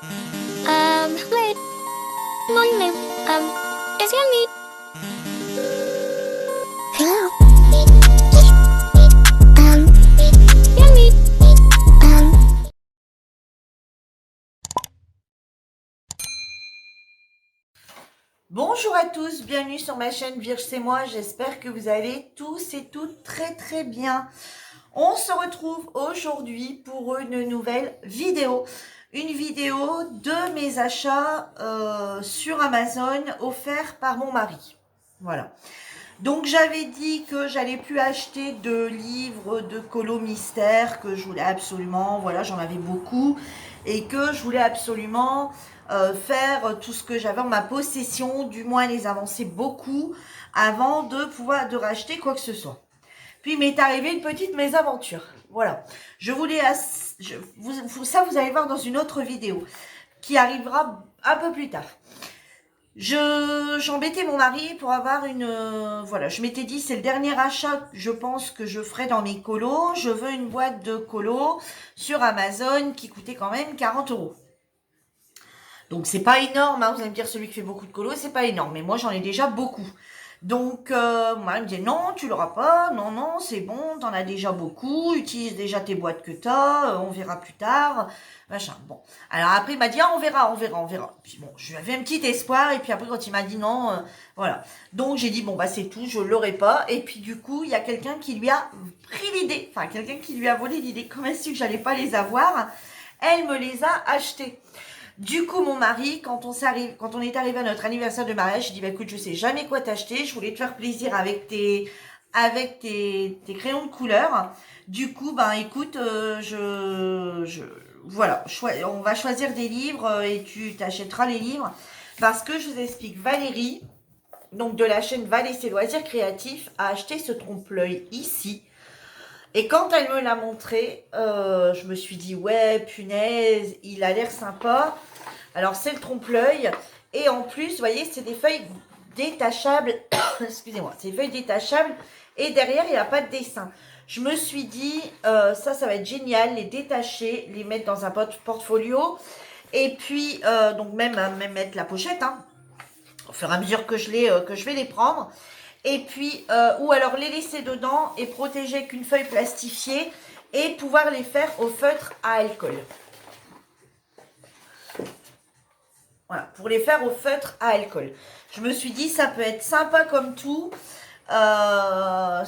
Wait, morning. Is your meet? Hello. Your meet. Bonjour à tous, bienvenue sur ma chaîne Virge c'est moi, j'espère que vous allez tous et toutes très bien. On se retrouve aujourd'hui pour une nouvelle vidéo. Une vidéo de mes achats sur Amazon offerts par mon mari. Voilà. Donc j'avais dit que j'allais plus acheter de livres de colo mystère, que je voulais absolument, voilà, j'en avais beaucoup, et que je voulais absolument faire tout ce que j'avais en ma possession, du moins les avancer beaucoup, avant de pouvoir de racheter quoi que ce soit. Puis il m'est arrivé une petite mésaventure. Voilà. Je voulais, vous allez voir dans une autre vidéo qui arrivera un peu plus tard. J'embêtais mon mari pour avoir une voilà, je m'étais dit c'est le dernier achat je pense que je ferai dans mes colos, je veux une boîte de colos sur Amazon qui coûtait quand même 40 euros. Donc c'est pas énorme, hein, vous allez me dire celui qui fait beaucoup de colos, c'est pas énorme, mais moi j'en ai déjà beaucoup. Donc mon mari me dit non, tu l'auras pas, non, c'est bon, t'en as déjà beaucoup, utilise déjà tes boîtes que t'as, on verra plus tard, machin. Bon, alors après il m'a dit ah, on verra. Puis bon, je lui avais un petit espoir et puis après quand il m'a dit non, voilà. Donc j'ai dit bon bah c'est tout, je l'aurai pas. Et puis du coup il y a quelqu'un qui lui a pris l'idée, enfin quelqu'un qui lui a volé l'idée. Comment est-ce que j'allais pas les avoir? Elle me les a achetés. Du coup, mon mari, quand on est arrivé à notre anniversaire de mariage, je dis bah écoute, je sais jamais quoi t'acheter, je voulais te faire plaisir avec tes crayons de couleur. Du coup, ben écoute, voilà, on va choisir des livres et tu t'achèteras les livres parce que je vous explique, Valérie, donc de la chaîne Val et ses loisirs créatifs, a acheté ce trompe-l'œil ici. Et quand elle me l'a montré, je me suis dit ouais, punaise, il a l'air sympa. Alors c'est le trompe-l'œil et en plus, vous voyez, c'est des feuilles détachables. Excusez-moi, c'est des feuilles détachables et derrière il n'y a pas de dessin. Je me suis dit ça va être génial, les détacher, les mettre dans un portfolio et puis donc même mettre la pochette, hein, au fur et à mesure que je vais les prendre. Et puis ou alors les laisser dedans et protéger avec une feuille plastifiée et pouvoir les faire au feutre à alcool. Voilà, pour les faire au feutre à alcool. Je me suis dit, ça peut être sympa comme tout. De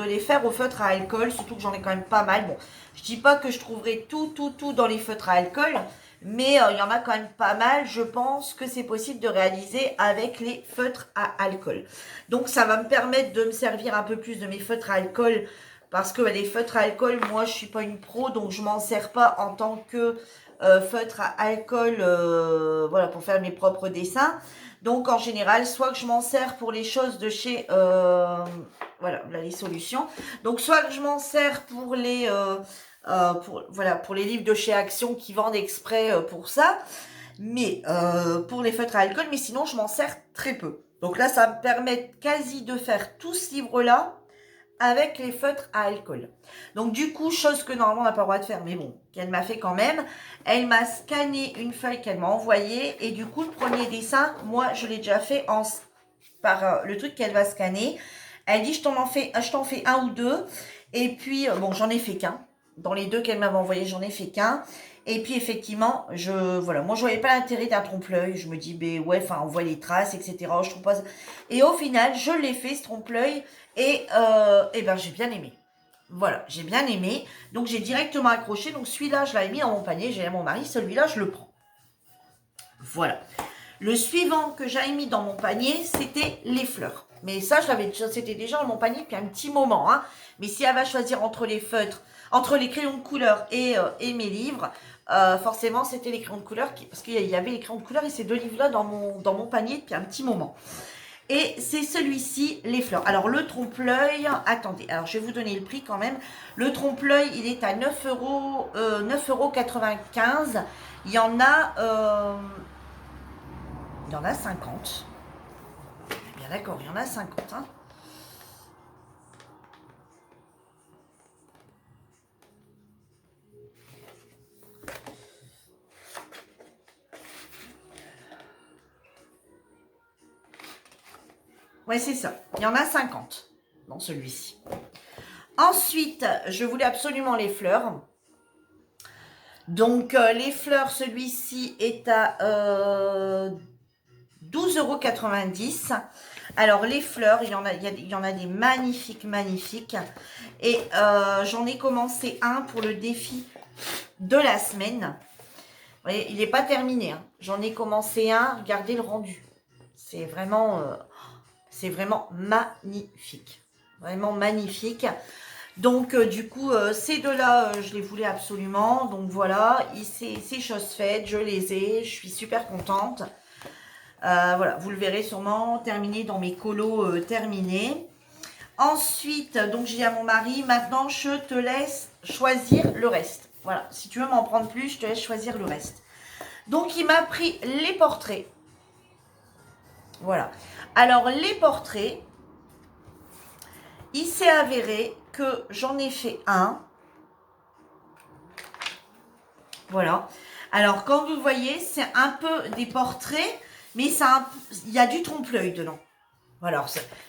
les faire au feutre à alcool, surtout que j'en ai quand même pas mal. Bon, je dis pas que je trouverai tout dans les feutres à alcool, mais il y en a quand même pas mal. Je pense que c'est possible de réaliser avec les feutres à alcool. Donc ça va me permettre de me servir un peu plus de mes feutres à alcool parce que les feutres à alcool, moi je suis pas une pro, donc je m'en sers pas en tant que feutre à alcool, voilà, pour faire mes propres dessins. Donc en général, soit que je m'en sers pour les choses de chez, voilà, là, les solutions. Donc soit que je m'en sers pour les, pour les livres de chez Action qui vendent exprès pour ça, mais pour les feutres à alcool. Mais sinon, je m'en sers très peu. Donc là, ça me permet quasi de faire tout ce livre-là avec les feutres à alcool. Donc du coup, chose que normalement on n'a pas le droit de faire, mais bon, qu'elle m'a fait quand même, elle m'a scanné une feuille qu'elle m'a envoyée et du coup le premier dessin, moi je l'ai déjà fait par le truc qu'elle va scanner. Elle dit je t'en fais un ou deux et puis bon j'en ai fait qu'un. Dans les deux qu'elle m'avait envoyé, j'en ai fait qu'un. Et puis effectivement, moi je voyais pas l'intérêt d'un trompe-l'œil. Je me dis, ben ouais, enfin on voit les traces, etc. Je trouve pas ça. Et au final, je l'ai fait ce trompe-l'œil et ben j'ai bien aimé. Voilà, j'ai bien aimé. Donc j'ai directement accroché. Donc celui-là, je l'avais mis dans mon panier. J'ai à mon mari, celui-là, je le prends. Voilà. Le suivant que j'avais mis dans mon panier, c'était les fleurs. Mais ça, c'était déjà dans mon panier depuis un petit moment. Hein. Mais si elle va choisir entre les feutres, entre les crayons de couleur et mes livres, forcément, c'était les crayons de couleur. Parce qu'il y avait les crayons de couleur et ces deux livres-là dans mon panier depuis un petit moment. Et c'est celui-ci, les fleurs. Alors, le trompe-l'œil, attendez, alors je vais vous donner le prix quand même. Le trompe-l'œil, il est à 9,95 €. Il y en a... il y en a 50. Bien d'accord, il y en a 50. Hein. Ouais, c'est ça. Il y en a 50 dans celui-ci. Ensuite, je voulais absolument les fleurs. Donc, les fleurs, celui-ci est à 12,90 €. Alors, les fleurs, il y en a des magnifiques, magnifiques. Et j'en ai commencé un pour le défi de la semaine. Vous voyez, il n'est pas terminé, hein. J'en ai commencé un, regardez le rendu. C'est vraiment magnifique. Vraiment magnifique. Donc, du coup, ces deux-là, je les voulais absolument. Donc, voilà, c'est chose faite. Je les ai. Je suis super contente. Voilà, vous le verrez sûrement terminé dans mes colos terminés. Ensuite, donc, j'ai dit à mon mari, maintenant, je te laisse choisir le reste. Voilà, si tu veux m'en prendre plus, je te laisse choisir le reste. Donc, il m'a pris les portraits. Voilà. Alors, les portraits, il s'est avéré que j'en ai fait un. Voilà. Alors, comme vous voyez, c'est un peu des portraits, mais il y a du trompe-l'œil dedans. Voilà.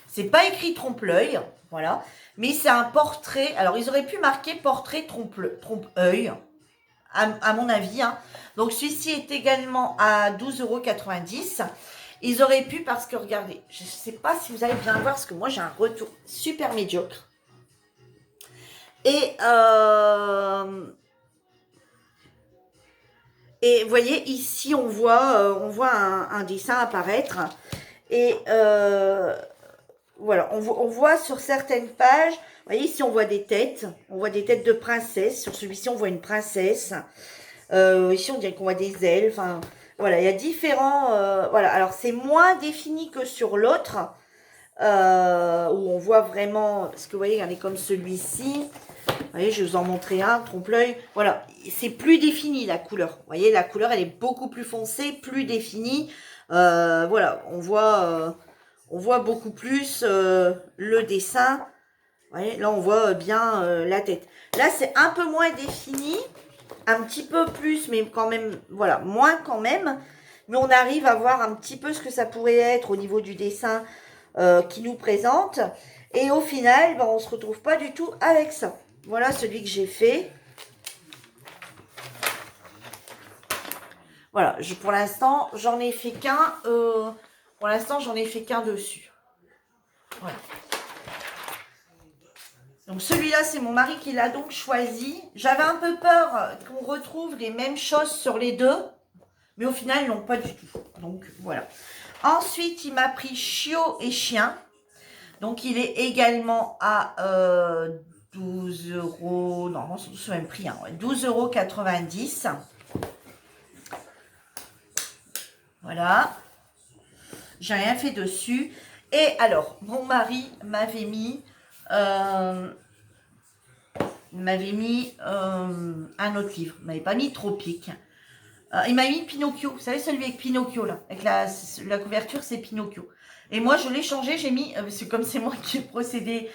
C'est pas écrit trompe-l'œil, voilà. Mais c'est un portrait. Alors, ils auraient pu marquer portrait trompe-œil, à mon avis, hein. Donc, celui-ci est également à 12,90 €. Ils auraient pu, parce que regardez, je ne sais pas si vous allez bien voir, parce que moi j'ai un retour super médiocre. Et vous voyez, ici on voit un dessin apparaître. Et voilà, on voit sur certaines pages, vous voyez, ici on voit des têtes de princesses. Sur celui-ci on voit une princesse. Ici on dirait qu'on voit des ailes, enfin... Voilà, il y a différents... voilà, alors c'est moins défini que sur l'autre, où on voit vraiment... Parce que vous voyez, regardez comme celui-ci. Vous voyez, je vais vous en montrer un, trompe-l'œil. Voilà, c'est plus défini la couleur. Vous voyez, la couleur, elle est beaucoup plus foncée, plus définie. Voilà, on voit beaucoup plus le dessin. Vous voyez, là, on voit bien la tête. Là, c'est un peu moins défini. Un petit peu plus, mais quand même, voilà, moins quand même. Mais on arrive à voir un petit peu ce que ça pourrait être au niveau du dessin qui nous présente. Et au final, ben, on ne se retrouve pas du tout avec ça. Voilà celui que j'ai fait. Voilà, pour l'instant, j'en ai fait qu'un. Pour l'instant, j'en ai fait qu'un dessus. Voilà. Donc celui-là, c'est mon mari qui l'a donc choisi. J'avais un peu peur qu'on retrouve les mêmes choses sur les deux. Mais au final, non, pas du tout. Donc voilà. Ensuite, il m'a pris chiot et chien. Donc il est également à 12 €. Non, c'est tout le même prix. Hein, ouais, 12,90 €. Voilà. J'ai rien fait dessus. Et alors, mon mari m'avait mis... un autre livre. Il m'avait pas mis Tropique. Il m'a mis Pinocchio. Vous savez, celui avec Pinocchio, là. Avec la couverture, c'est Pinocchio. Et moi, je l'ai changé. J'ai mis, comme c'est moi qui ai procédé,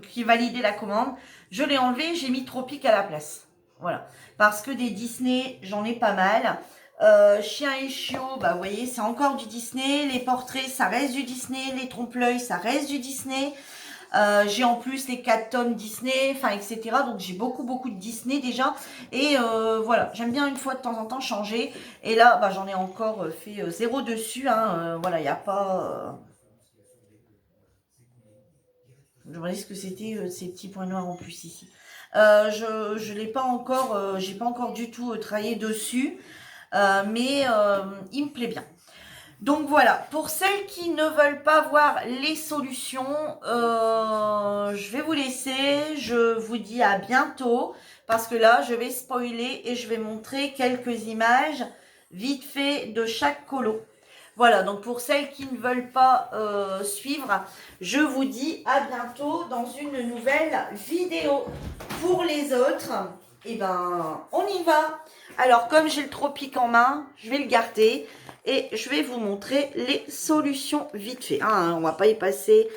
qui ai validé la commande, je l'ai enlevé. J'ai mis Tropique à la place. Voilà. Parce que des Disney, j'en ai pas mal. Chien et chiot, bah, vous voyez, c'est encore du Disney. Les portraits, ça reste du Disney. Les trompe-l'œil, ça reste du Disney. J'ai en plus les 4 tomes Disney, enfin, etc. Donc, j'ai beaucoup de Disney déjà. Et voilà, j'aime bien une fois de temps en temps changer. Et là, bah, j'en ai encore fait 0 dessus. Hein. Voilà, il n'y a pas... Je me demandais ce que c'était ces petits points noirs en plus ici. Je l'ai pas encore, j'ai pas encore du tout travaillé dessus. Mais il me plaît bien. Donc voilà, pour celles qui ne veulent pas voir les solutions, je vais vous laisser. Je vous dis à bientôt parce que là, je vais spoiler et je vais montrer quelques images vite fait de chaque colo. Voilà, donc pour celles qui ne veulent pas suivre, je vous dis à bientôt dans une nouvelle vidéo. Pour les autres, eh ben, on y va. Alors, comme j'ai le Tropique en main, je vais le garder. Et je vais vous montrer les solutions vite fait. Hein, on va pas y passer.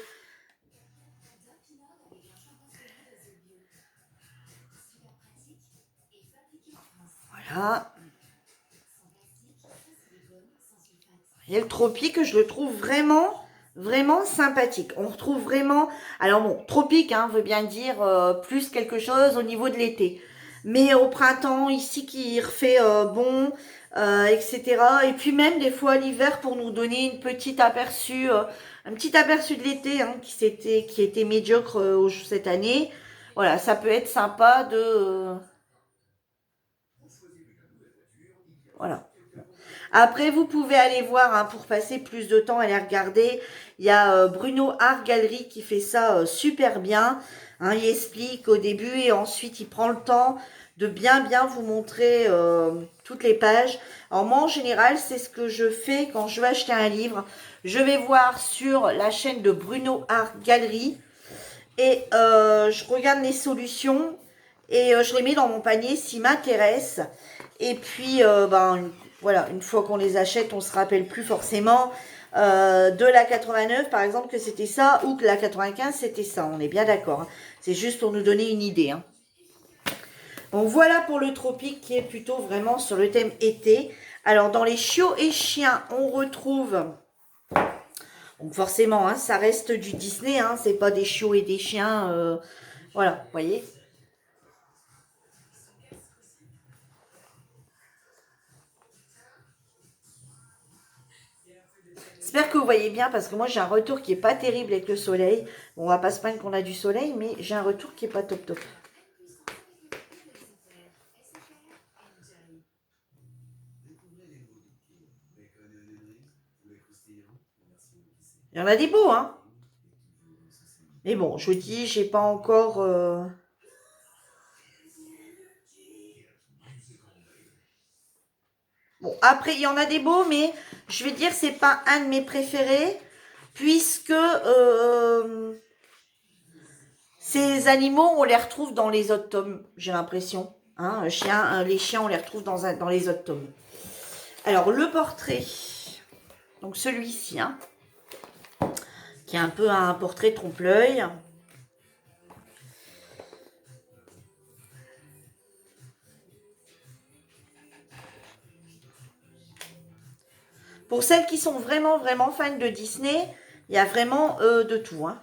Voilà. Et le Tropique, je le trouve vraiment Vraiment sympathique. On retrouve vraiment... Alors bon, tropique, hein, veut bien dire plus quelque chose au niveau de l'été. Mais au printemps, ici, qui refait bon, etc. Et puis même des fois l'hiver pour nous donner une petite aperçu, un petit aperçu de l'été hein, qui était médiocre cette année. Voilà, ça peut être sympa de... voilà. Après, vous pouvez aller voir hein, pour passer plus de temps, aller regarder. Il y a Bruno Art Gallery qui fait ça super bien. Hein, il explique au début et ensuite il prend le temps de bien vous montrer toutes les pages. Alors moi en général, c'est ce que je fais quand je veux acheter un livre. Je vais voir sur la chaîne de Bruno Art Gallery et je regarde les solutions et je les mets dans mon panier s'ils m'intéressent. Et puis, voilà, une fois qu'on les achète, on se rappelle plus forcément de la 89, par exemple, que c'était ça, ou que la 95, c'était ça. On est bien d'accord. Hein. C'est juste pour nous donner une idée. Hein. Donc voilà pour le tropique qui est plutôt vraiment sur le thème été. Alors dans les chiots et chiens, on retrouve... Donc forcément, hein, ça reste du Disney, hein, c'est pas des chiots et des chiens. Voilà, vous voyez. J'espère que vous voyez bien parce que moi j'ai un retour qui est pas terrible avec le soleil. Bon, on va pas se plaindre qu'on a du soleil, mais j'ai un retour qui est pas top top. Il y en a des beaux, hein. Mais bon, je vous dis, j'ai pas encore... Bon, après, il y en a des beaux, mais je vais dire, c'est pas un de mes préférés, puisque ces animaux, on les retrouve dans les autres tomes, j'ai l'impression. Hein, les chiens, on les retrouve dans les autres tomes. Alors, le portrait, donc celui-ci, hein, qui est un peu un portrait trompe-l'œil. Pour celles qui sont vraiment fans de Disney, il y a vraiment de tout. Hein.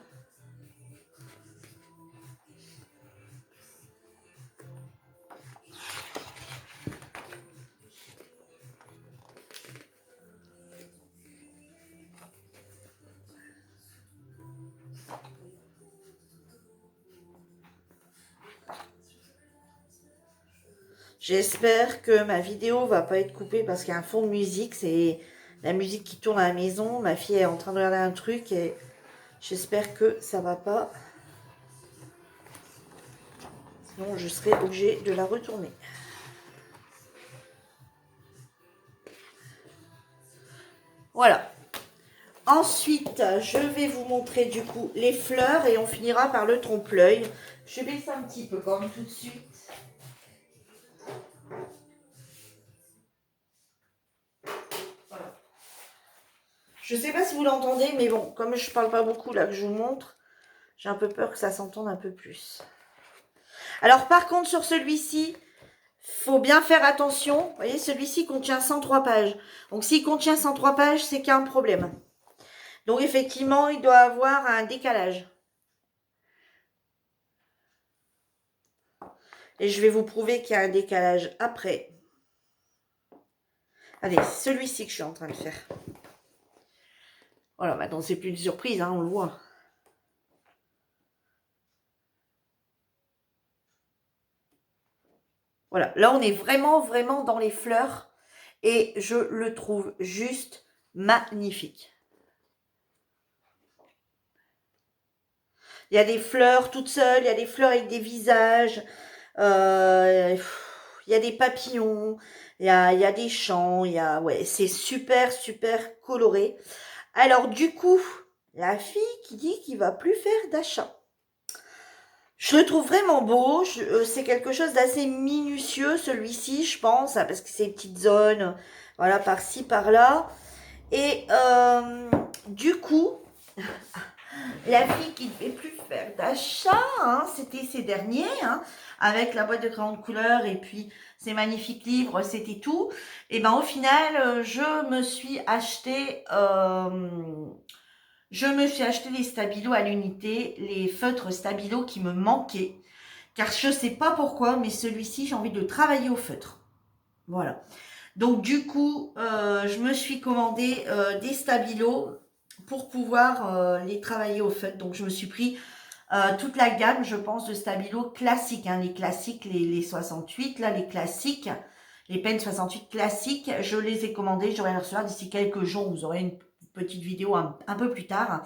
J'espère que ma vidéo va pas être coupée parce qu'il y a un fond de musique. C'est la musique qui tourne à la maison. Ma fille est en train de regarder un truc et j'espère que ça va pas. Sinon, je serai obligée de la retourner. Voilà. Ensuite, je vais vous montrer du coup les fleurs et on finira par le trompe-l'œil. Je baisse un petit peu quand même tout de suite. Je sais pas si vous l'entendez, mais bon, comme je parle pas beaucoup là que je vous montre, j'ai un peu peur que ça s'entende un peu plus. Alors par contre sur celui-ci, faut bien faire attention. Vous voyez, celui-ci contient 103 pages. Donc s'il contient 103 pages, c'est qu'il y a un problème. Donc effectivement, il doit avoir un décalage. Et je vais vous prouver qu'il y a un décalage après. Allez, c'est celui-ci que je suis en train de faire. Voilà, maintenant c'est plus une surprise, hein, on le voit. Voilà, là on est vraiment dans les fleurs. Et je le trouve juste magnifique. Il y a des fleurs toutes seules, il y a des fleurs avec des visages, il y a des papillons, il y a des champs, ouais, c'est super coloré. Alors du coup, la fille qui dit qu'il va plus faire d'achat. Je le trouve vraiment beau, c'est quelque chose d'assez minutieux celui-ci, je pense, hein, parce que c'est une petite zone, voilà, par-ci, par-là. Et du coup, la fille qui ne fait plus faire d'achat, hein, c'était ces derniers, hein, avec la boîte de crayons de couleur et puis ces magnifiques livres, c'était tout. Et ben au final, je me suis acheté je me suis acheté les stabilos à l'unité, les feutres stabilos qui me manquaient. Car je ne sais pas pourquoi, mais celui-ci, j'ai envie de travailler au feutre. Voilà. Donc du coup, je me suis commandé des stabilos pour pouvoir les travailler au feutre. Donc je me suis pris toute la gamme, je pense, de stabilos classiques. Hein, les classiques, les 68, là, les classiques, les Pen 68 classiques, je les ai commandés. Je vais les recevoir d'ici quelques jours. Vous aurez une petite vidéo un peu plus tard.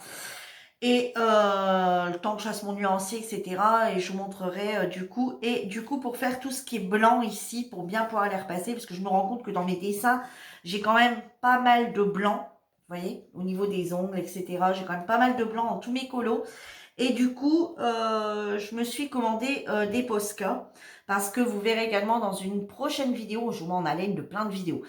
Et le temps que je fasse mon nuancier, etc. Et je vous montrerai du coup. Et du coup, pour faire tout ce qui est blanc ici, pour bien pouvoir les repasser, parce que je me rends compte que dans mes dessins, j'ai quand même pas mal de blanc. Vous voyez, au niveau des ongles, etc. J'ai quand même pas mal de blanc dans tous mes colos. Et du coup, je me suis commandé des Posca. Parce que vous verrez également dans une prochaine vidéo, je vous mets en haleine de plein de vidéos.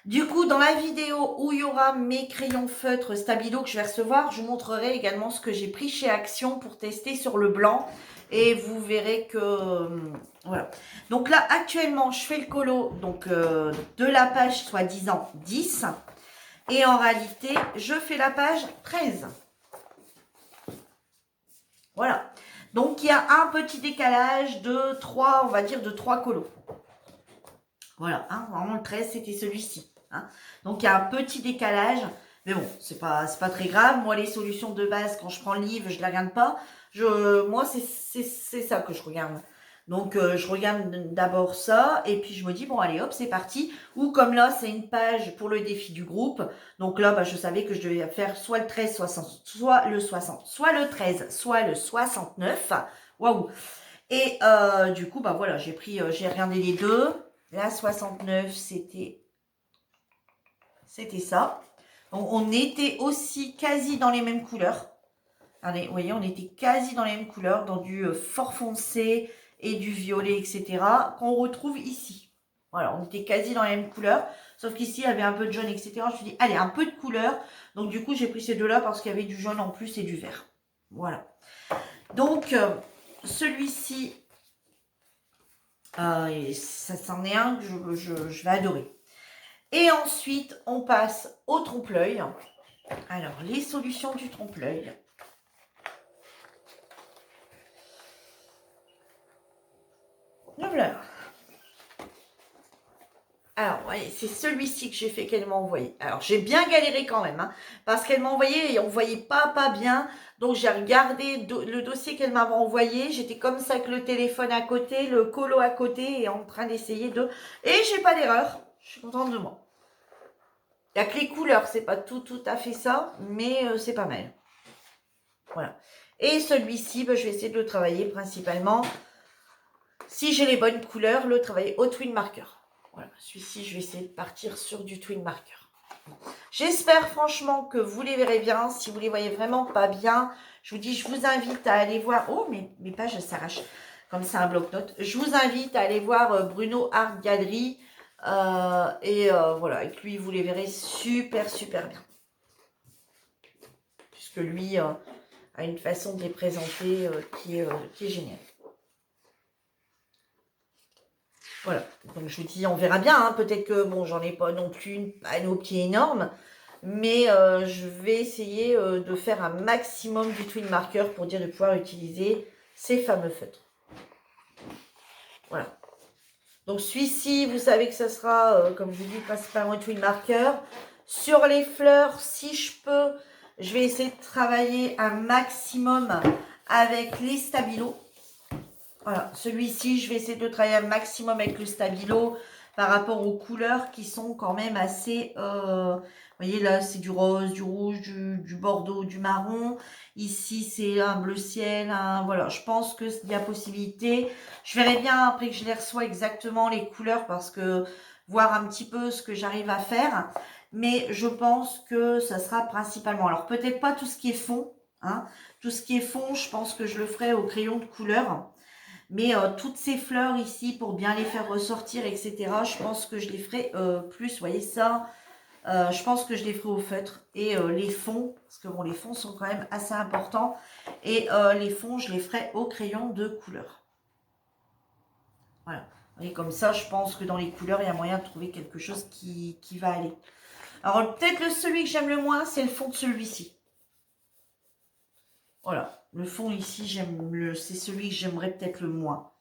Du coup, dans la vidéo où il y aura mes crayons feutres stabilo que je vais recevoir, je vous montrerai également ce que j'ai pris chez Action pour tester sur le blanc. Et vous verrez que... voilà. Donc là, actuellement, je fais le colo donc, de la page soi-disant 10. Et en réalité, je fais la page 13. Voilà. Donc, il y a un petit décalage de 3, on va dire, de 3 colos. Voilà, hein, vraiment le 13, c'était celui-ci. Hein. Donc, il y a un petit décalage. Mais bon, c'est pas très grave. Moi, les solutions de base, quand je prends le livre, je ne la regarde pas. Moi, c'est ça que je regarde. Donc, je regarde d'abord ça. Et puis, je me dis, bon, allez, hop, c'est parti. Ou comme là, c'est une page pour le défi du groupe. Donc là, bah, je savais que je devais faire soit le 13, soit le 60, soit le 13, soit le 69. Waouh! Et du coup, bah voilà, j'ai regardé les deux. La 69, c'était ça. Donc, on était aussi quasi dans les mêmes couleurs. Allez, vous voyez, on était quasi dans les mêmes couleurs, dans du fort foncé et du violet, etc. Qu'on retrouve ici. Voilà, on était quasi dans les mêmes couleurs. Sauf qu'ici, il y avait un peu de jaune, etc. Je me suis dit, allez, un peu de couleur. Donc, du coup, j'ai pris ces deux-là parce qu'il y avait du jaune en plus et du vert. Voilà. Donc, celui-ci, ça c'en est un que je vais adorer. Et ensuite, on passe au trompe-l'œil. Alors, les solutions du trompe-l'œil. Voilà. Alors, ouais, c'est celui-ci que j'ai fait qu'elle m'a envoyé. Alors, j'ai bien galéré quand même, hein, parce qu'elle m'a envoyé et on ne voyait pas bien. Donc, j'ai regardé le dossier qu'elle m'avait envoyé. J'étais comme ça avec le téléphone à côté, le colo à côté et en train d'essayer de... Et j'ai pas d'erreur. Je suis contente de moi. Il n'y a que les couleurs, c'est pas tout à fait ça, mais c'est pas mal. Voilà. Et celui-ci, bah, je vais essayer de le travailler principalement, si j'ai les bonnes couleurs, le travailler au twin marker. Voilà, celui-ci, je vais essayer de partir sur du twin marker. J'espère franchement que vous les verrez bien. Si vous les voyez vraiment pas bien, je vous dis, je vous invite à aller voir... Oh, mes pages s'arrachent comme c'est un bloc-notes. Je vous invite à aller voir Bruno Art Gallery. Voilà, avec lui, vous les verrez super bien. Puisque lui a une façon de les présenter qui est géniale. Voilà, donc je vous dis, on verra bien. Hein. Peut-être que, bon, j'en ai pas non plus une panoplie énorme. Mais je vais essayer de faire un maximum du twin marker pour dire de pouvoir utiliser ces fameux feutres. Voilà. Donc celui-ci, vous savez que ça sera, comme je vous dis, principalement twin marker. Sur les fleurs, si je peux, je vais essayer de travailler un maximum avec les stabilos. Voilà, celui-ci, je vais essayer de travailler un maximum avec le stabilo par rapport aux couleurs qui sont quand même assez... vous voyez, là, c'est du rose, du rouge, du bordeaux, du marron. Ici, c'est un bleu ciel. Voilà, je pense qu'il y a possibilité. Je verrai bien après que je les reçois exactement les couleurs parce que voir un petit peu ce que j'arrive à faire. Mais je pense que ça sera principalement... Alors, peut-être pas tout ce qui est fond. Hein. Tout ce qui est fond, je pense que je le ferai au crayon de couleur. Mais toutes ces fleurs ici, pour bien les faire ressortir, etc., je pense que je les ferai plus. Vous voyez ça, je pense que je les ferai au feutre. Et les fonds, parce que bon, les fonds sont quand même assez importants. Et les fonds, je les ferai au crayon de couleur. Voilà. Et comme ça, je pense que dans les couleurs, il y a moyen de trouver quelque chose qui va aller. Alors, peut-être celui que j'aime le moins, c'est le fond de celui-ci. Voilà, le fond ici, c'est celui que j'aimerais peut-être le moins.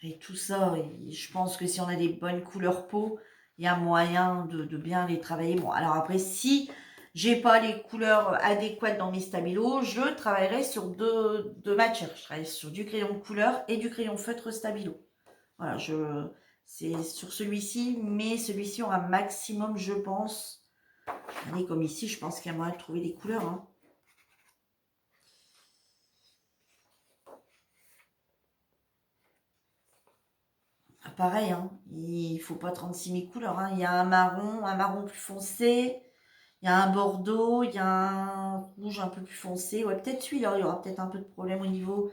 Et tout ça, et je pense que si on a des bonnes couleurs peau, il y a moyen de bien les travailler. Bon, alors après, si j'ai pas les couleurs adéquates dans mes stabilos, je travaillerai sur deux matières. Je travaillerai sur du crayon de couleur et du crayon feutre stabilo. Voilà, c'est sur celui-ci, mais celui-ci aura maximum, je pense. Allez, comme ici, je pense qu'il y a moyen de trouver des couleurs, hein. Pareil, hein, il faut pas 36 000 couleurs, hein. Il y a un marron plus foncé, il y a un bordeaux, il y a un rouge un peu plus foncé. Ouais, peut-être celui-là, il y aura peut-être un peu de problème au niveau,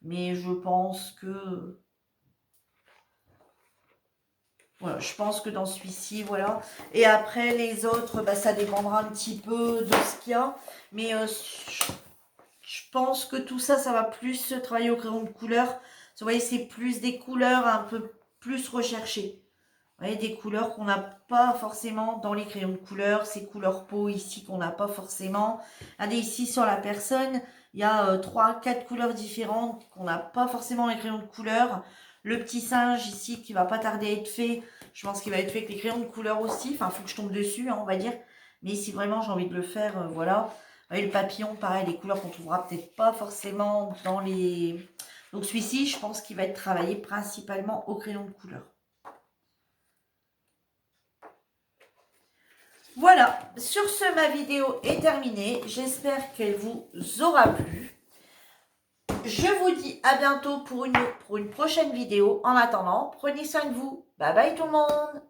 mais je pense que... Voilà, je pense que dans celui-ci, voilà. Et après, les autres, bah, ça dépendra un petit peu de ce qu'il y a. Mais je pense que tout ça, ça va plus se travailler au crayon de couleur. Vous voyez, c'est plus des couleurs un peu plus recherchées. Vous voyez, des couleurs qu'on n'a pas forcément dans les crayons de couleur. Ces couleurs peau ici qu'on n'a pas forcément. Regardez ici sur la personne, il y a 3-4 couleurs différentes qu'on n'a pas forcément dans les crayons de couleur. Le petit singe ici qui va pas tarder à être fait. Je pense qu'il va être fait avec les crayons de couleur aussi. Enfin, il faut que je tombe dessus, hein, on va dire. Mais si vraiment j'ai envie de le faire, voilà. Vous voyez, le papillon, pareil, les couleurs qu'on trouvera peut-être pas forcément dans les... Donc celui-ci, je pense qu'il va être travaillé principalement au crayon de couleur. Voilà, sur ce, ma vidéo est terminée. J'espère qu'elle vous aura plu. Je vous dis à bientôt pour une prochaine vidéo. En attendant, prenez soin de vous. Bye bye tout le monde!